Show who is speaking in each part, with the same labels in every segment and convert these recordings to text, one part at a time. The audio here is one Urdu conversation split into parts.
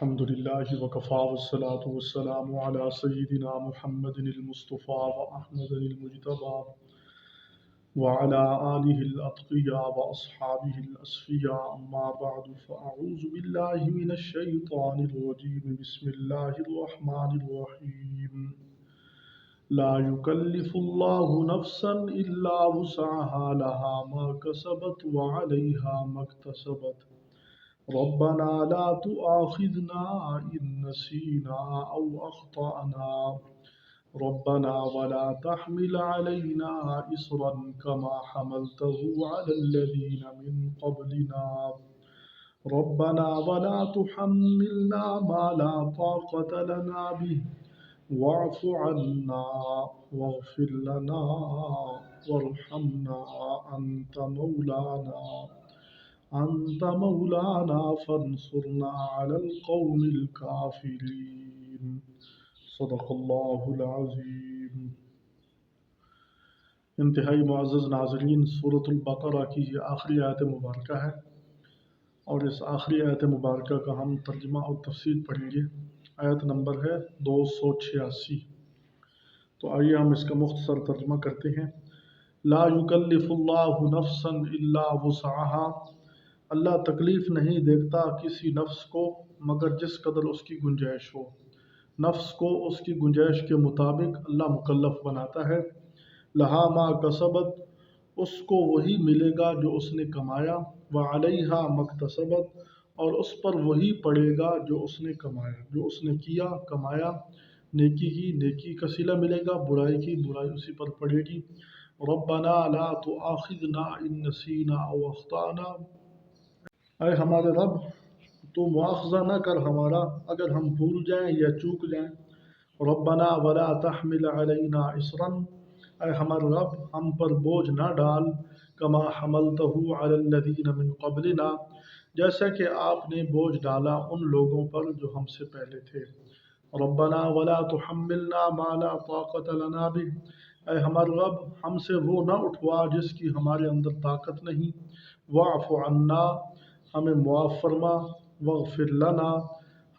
Speaker 1: الحمد لله وكفى والصلاة والسلام على سيدنا محمد المصطفى وأحمد المجتبى وعلى آله الأتقياء وأصحابه الأصفياء أما بعد فأعوذ بالله من الشيطان الرجيم بسم الله الرحمن الرحيم لا يكلف الله نفسا إلا وسعها لها ما كسبت وعليها ما اكتسبت ربنا لا تؤاخذنا إن نسينا أو أخطأنا ربنا ولا تحمل علينا إصرا كما حملته على الذين من قبلنا ربنا ولا تحملنا ما لا طاقة لنا به واعف عنا واغفر لنا وارحمنا أنت مولانا فانصرنا على القوم الكافرين صدق اللہ العظیم۔ انتہائی معزز ناظرین، سورۃ البقرہ کی یہ آخری آیت مبارکہ ہے، اور اس آخری آیت مبارکہ کا ہم ترجمہ اور تفسیر پڑھیں گے۔ آیت نمبر ہے 286۔ تو آئیے ہم اس کا مختصر ترجمہ کرتے ہیں۔ لا یکلف اللہ نفسا الا وسعها، اللہ تکلیف نہیں دیتا کسی نفس کو مگر جس قدر اس کی گنجائش ہو۔ نفس کو اس کی گنجائش کے مطابق اللہ مکلف بناتا ہے۔ لہا ما کسبت، اس کو وہی ملے گا جو اس نے کمایا، وعلیہا مکتسبت، اور اس پر وہی پڑے گا جو اس نے کمایا، جو اس نے کیا کمایا۔ نیکی کی نیکی کا صلہ ملے گا، برائی کی برائی اسی پر پڑے گی۔ ربنا لا تؤاخذنا ان نسینا او اخطأنا، اے ہمارے رب تو مواخذہ نہ کر ہمارا اگر ہم بھول جائیں یا چوک جائیں۔ ربنا ولا تحمل علینا اصرا، اے ہمارے رب ہم پر بوجھ نہ ڈال، کما حملتہ علی الذین من قبلنا، جیسا کہ آپ نے بوجھ ڈالا ان لوگوں پر جو ہم سے پہلے تھے۔ ربنا ولا تحملنا ما لا طاقت لنا به، اے ہمارے رب ہم سے وہ نہ اٹھوا جس کی ہمارے اندر طاقت نہیں۔ واعف عنا، ہمیں معاف فرما، واغفر لنا،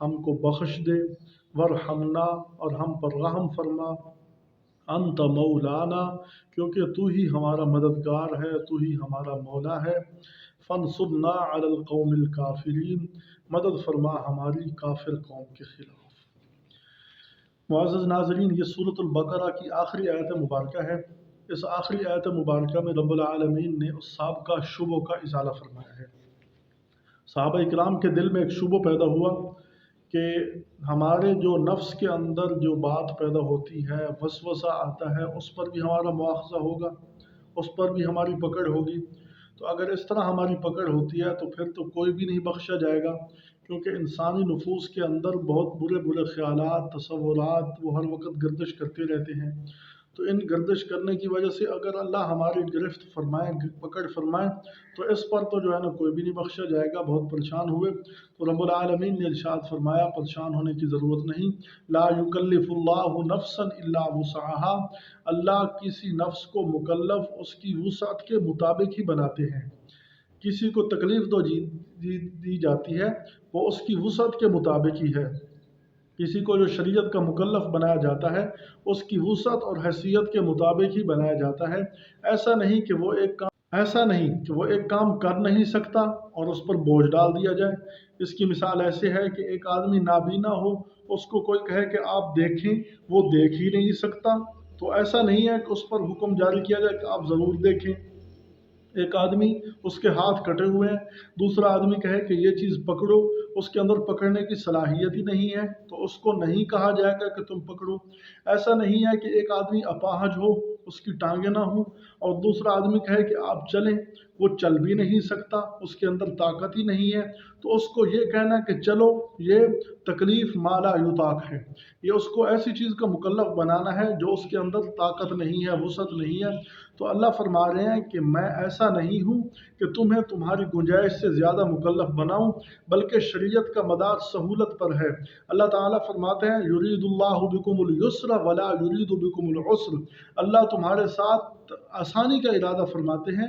Speaker 1: ہم کو بخش دے، ورحمنا، اور ہم پر رحم فرما، انت مولانا، کیونکہ تو ہی ہمارا مددگار ہے، تو ہی ہمارا مولا ہے۔ فانصرنا علی القوم الکافرین، مدد فرما ہماری کافر قوم کے خلاف۔ معزز ناظرین، یہ سورۃ البقرہ کی آخری آیت مبارکہ ہے۔ اس آخری آیت مبارکہ میں رب العالمین نے اس سابقہ شبوں کا ازالہ فرمایا ہے۔ صحابہ اکرام کے دل میں ایک شبہ پیدا ہوا کہ ہمارے جو نفس کے اندر جو بات پیدا ہوتی ہے، وسوسہ آتا ہے، اس پر بھی ہمارا مواخذہ ہوگا، اس پر بھی ہماری پکڑ ہوگی۔ تو اگر اس طرح ہماری پکڑ ہوتی ہے تو پھر تو کوئی بھی نہیں بخشا جائے گا، کیونکہ انسانی نفوس کے اندر بہت برے برے خیالات، تصورات وہ ہر وقت گردش کرتے رہتے ہیں۔ تو ان گردش کرنے کی وجہ سے اگر اللہ ہماری گرفت فرمائے، پکڑ فرمائے، تو اس پر تو جو ہے نا کوئی بھی نہیں بخشا جائے گا۔ بہت پریشان ہوئے تو رب العالمین نے ارشاد فرمایا پریشان ہونے کی ضرورت نہیں۔ لا یکلف اللہ نفسا الا وسعها، اللہ کسی نفس کو مکلف اس کی وسعت کے مطابق ہی بناتے ہیں۔ کسی کو تکلیف تو دی جاتی ہے وہ اس کی وسعت کے مطابق ہی ہے۔ کسی کو جو شریعت کا مکلف بنایا جاتا ہے اس کی وسعت اور حیثیت کے مطابق ہی بنایا جاتا ہے۔ ایسا نہیں کہ وہ ایک کام کر نہیں سکتا اور اس پر بوجھ ڈال دیا جائے۔ اس کی مثال ایسے ہے کہ ایک آدمی نابینا ہو، اس کو کوئی کہے کہ آپ دیکھیں، وہ دیکھ ہی نہیں سکتا، تو ایسا نہیں ہے کہ اس پر حکم جاری کیا جائے کہ آپ ضرور دیکھیں۔ ایک آدمی اس کے ہاتھ کٹے ہوئے ہیں، دوسرا آدمی کہے کہ یہ چیز پکڑو، اس کے اندر پکڑنے کی صلاحیت ہی نہیں ہے تو اس کو نہیں کہا جائے گا کہ تم پکڑو۔ ایسا نہیں ہے کہ ایک آدمی اپاہج ہو، اس کی ٹانگیں نہ ہوں، اور دوسرا آدمی کہے کہ آپ چلیں، وہ چل بھی نہیں سکتا، اس کے اندر طاقت ہی نہیں ہے، تو اس کو یہ کہنا کہ چلو، یہ تکلیف ما لا یطاق ہے، یہ اس کو ایسی چیز کا مکلف بنانا ہے جو اس کے اندر طاقت نہیں ہے، وسعت نہیں ہے۔ تو اللہ فرما رہے ہیں کہ میں ایسا نہیں ہوں کہ تمہیں تمہاری گنجائش سے زیادہ مکلف بناؤں، بلکہ شریعت کا مدار سہولت پر ہے۔ اللہ تعالیٰ فرماتے ہیں یرید اللہ بکم اليسر ولا یرید بکم العسر، اللہ تمہارے ساتھ آسانی کا ارادہ فرماتے ہیں،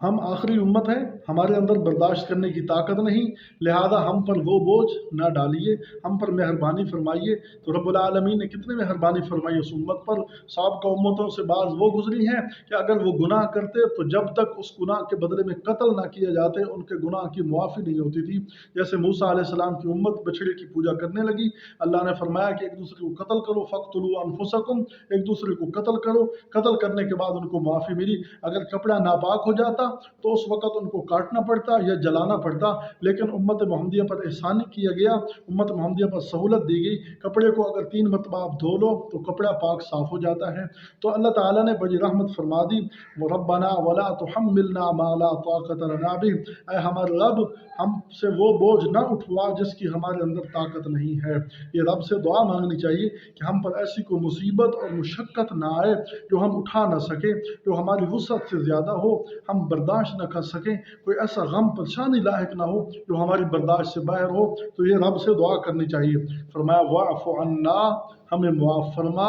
Speaker 1: ہم آخری امت ہیں، ہمارے اندر برداشت کرنے کی طاقت نہیں، لہذا ہم پر وہ بوجھ نہ ڈالیے، ہم پر مہربانی فرمائیے۔ تو رب العالمین نے کتنی مہربانی فرمائی اس امت پر۔ سابقہ امتوں سے بعض وہ گزری ہیں کہ اگر وہ گناہ کرتے تو جب تک اس گناہ کے بدلے میں قتل نہ کیے جاتے ان کے گناہ کی معافی نہیں ہوتی تھی۔ جیسے موسیٰ علیہ السلام کی امت بچڑے کی پوجا کرنے لگی، اللہ نے فرمایا کہ ایک دوسرے کو قتل کرو، فَاقْتُلُوا أَنفُسَكُمْ، ایک دوسرے کو قتل کرو۔ قتل کرنے کے بعد ان کو معافی ملی۔ اگر کپڑا ناپاک ہو جاتا تو اس وقت ان کو کاٹنا پڑتا یا جلانا پڑتا، لیکن امت محمدیہ پر احسانی کیا گیا، امت محمدیہ پر سہولت دی گئی۔ کپڑے کو اگر 3 مرتبہ آپ دھو لو تو کپڑا پاک صاف ہو جاتا ہے۔ تو اللہ تعالیٰ نے بڑی رحمت فرما دی، رَبَّنَا وَلَا تُحَمِّلْنَا مَا لَا طَاقَةَ لَنَا بِهِ، اے ہمارے رب ہم سے وہ بوجھ نہ اٹھوا جس کی ہمارے اندر طاقت نہیں ہے۔ یہ رب سے دعا مانگنی چاہیے کہ ہم پر ایسی کوئی مصیبت اور مشقت نہ آئے جو ہم اٹھا نہ سکیں، جو ہماری وسعت سے زیادہ ہو، ہم برداشت نہ کر سکیں، کوئی ایسا غم پریشانی لاحق نہ ہو جو ہماری برداشت سے باہر ہو، تو یہ رب سے دعا کرنی چاہیے۔ فرمایا وَاعْفُ عَنَّا، ہمیں معاف فرما،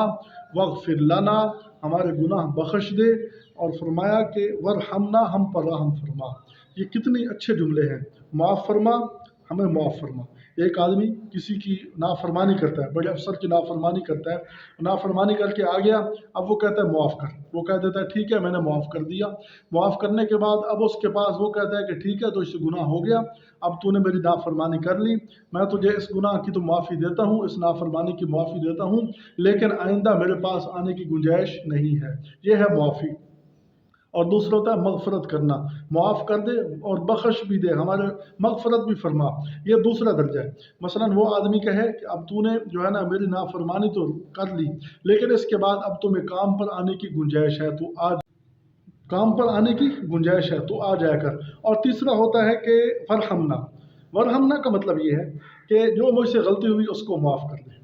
Speaker 1: وَاغْفِرْ لَنَا، ہمارے گناہ بخش دے، اور فرمایا کہ وَارْحَمْنَا، ہم پر رحم فرما۔ یہ کتنے اچھے جملے ہیں، معاف فرما، ہمیں معاف فرما۔ ایک آدمی کسی کی نافرمانی کرتا ہے، بڑے افسر کی نافرمانی کرتا ہے، نافرمانی کر کے آ گیا، اب وہ کہتا ہے معاف کر، وہ کہہ دیتا ہے ٹھیک ہے میں نے معاف کر دیا۔ معاف کرنے کے بعد اب اس کے پاس وہ کہتا ہے کہ ٹھیک ہے تو اس سے گناہ ہو گیا، اب تو نے میری نافرمانی کر لی، میں تجھے اس گناہ کی تو معافی دیتا ہوں، اس نافرمانی کی معافی دیتا ہوں، لیکن آئندہ میرے پاس آنے کی گنجائش نہیں ہے۔ یہ ہے معافی۔ اور دوسرا ہوتا ہے مغفرت کرنا، معاف کر دے اور بخش بھی دے، ہمارے مغفرت بھی فرما، یہ دوسرا درجہ ہے۔ مثلا وہ آدمی کہے کہ اب تو نے جو ہے نا میری نافرمانی تو کر لی، لیکن اس کے بعد اب تمہیں کام پر آنے کی گنجائش ہے، تو آج کام پر آنے کی گنجائش ہے تو آ جایا کر۔ اور تیسرا ہوتا ہے کہ فرحمنا، ورحمنا کا مطلب یہ ہے کہ جو مجھ سے غلطی ہوئی اس کو معاف کر دے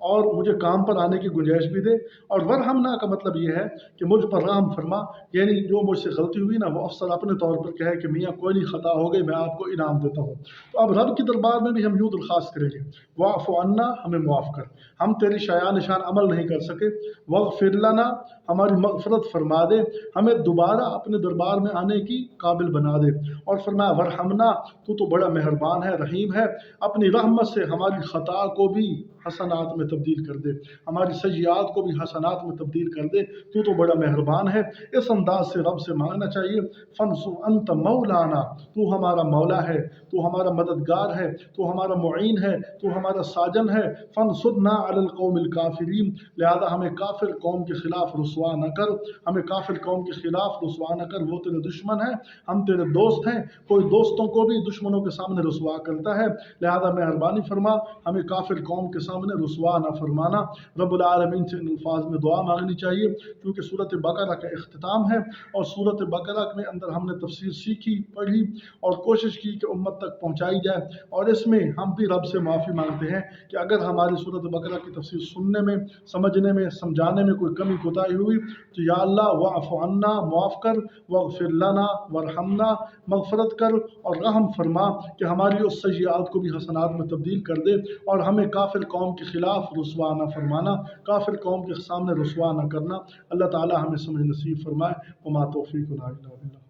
Speaker 1: اور مجھے کام پر آنے کی گنجائش بھی دے۔ اور ورحمنا کا مطلب یہ ہے کہ مجھ پر رحم فرما، یعنی جو مجھ سے غلطی ہوئی نا وہ افسر اپنے طور پر کہے کہ میاں کوئی نہیں، خطا ہو گئی، میں آپ کو انعام دیتا ہوں۔ تو اب رب کی دربار میں بھی ہم یوں درخواست کریں گے، واعف عنا، ہمیں معاف کر، ہم تیری شایان نشان عمل نہیں کر سکے، واغفر لنا، ہماری مغفرت فرما دے، ہمیں دوبارہ اپنے دربار میں آنے کی قابل بنا دے۔ اور فرمایا ورحمنا، تو بڑا مہربان ہے، رحیم ہے، اپنی رحمت سے ہماری خطا کو بھی حسنات میں تبدیل کر دے، ہماری سیئات کو بھی حسنات میں تبدیل کر دے، تو بڑا مہربان ہے۔ اس انداز سے رب سے مانگنا چاہیے، فَانْصُرْ أَنْتَ مَوْلَانَا، تو ہمارا مولا ہے، تو ہمارا مددگار ہے، تو ہمارا معین ہے، تو ہمارا ساجن ہے، فَانْصُرْنَا عَلَى الْقَوْمِ الْكَافِرِينَ، لہذا ہمیں کافر قوم کے خلاف رسوا نہ کر، ہمیں کافر قوم کے خلاف رسوا نہ کر، وہ تیرے دشمن ہیں، ہم تیرے دوست ہیں، کوئی دوستوں کو بھی دشمنوں کے سامنے رسوا کرتا ہے، لہذا مہربانی فرما، ہمیں کافر قوم کے سامنے رسوا نہ فرمانا۔ رب العالمین سے ان الفاظ میں دعا مانگنی چاہیے، کیونکہ سورۃ بقرہ کا اختتام ہے، اور سورۃ بقرہ میں اندر ہم نے تفسیر سیکھی، پڑھی اور کوشش کی کہ امت تک پہنچائی جائے، اور اس میں ہم بھی رب سے معافی مانگتے ہیں کہ اگر ہماری سورۃ بقرہ کی تفسیر سننے میں، سمجھنے میں، سمجھانے میں کوئی کمی کوتاہی ہوئی تو یا اللہ واعف عنا، معاف کر، واغفر لنا، ورحمنا، مغفرت کر اور رحم فرما کہ ہماری اس سیئات کو بھی حسنات میں تبدیل کر دے، اور ہمیں کافر قوم کے خلاف رسوا نہ فرمانا، کافر قوم کے سامنے رسوا نہ کرنا۔ اللہ تعالی ہمیں سمجھ نصیب فرمائے۔ وما توفیقنا الا باللہ۔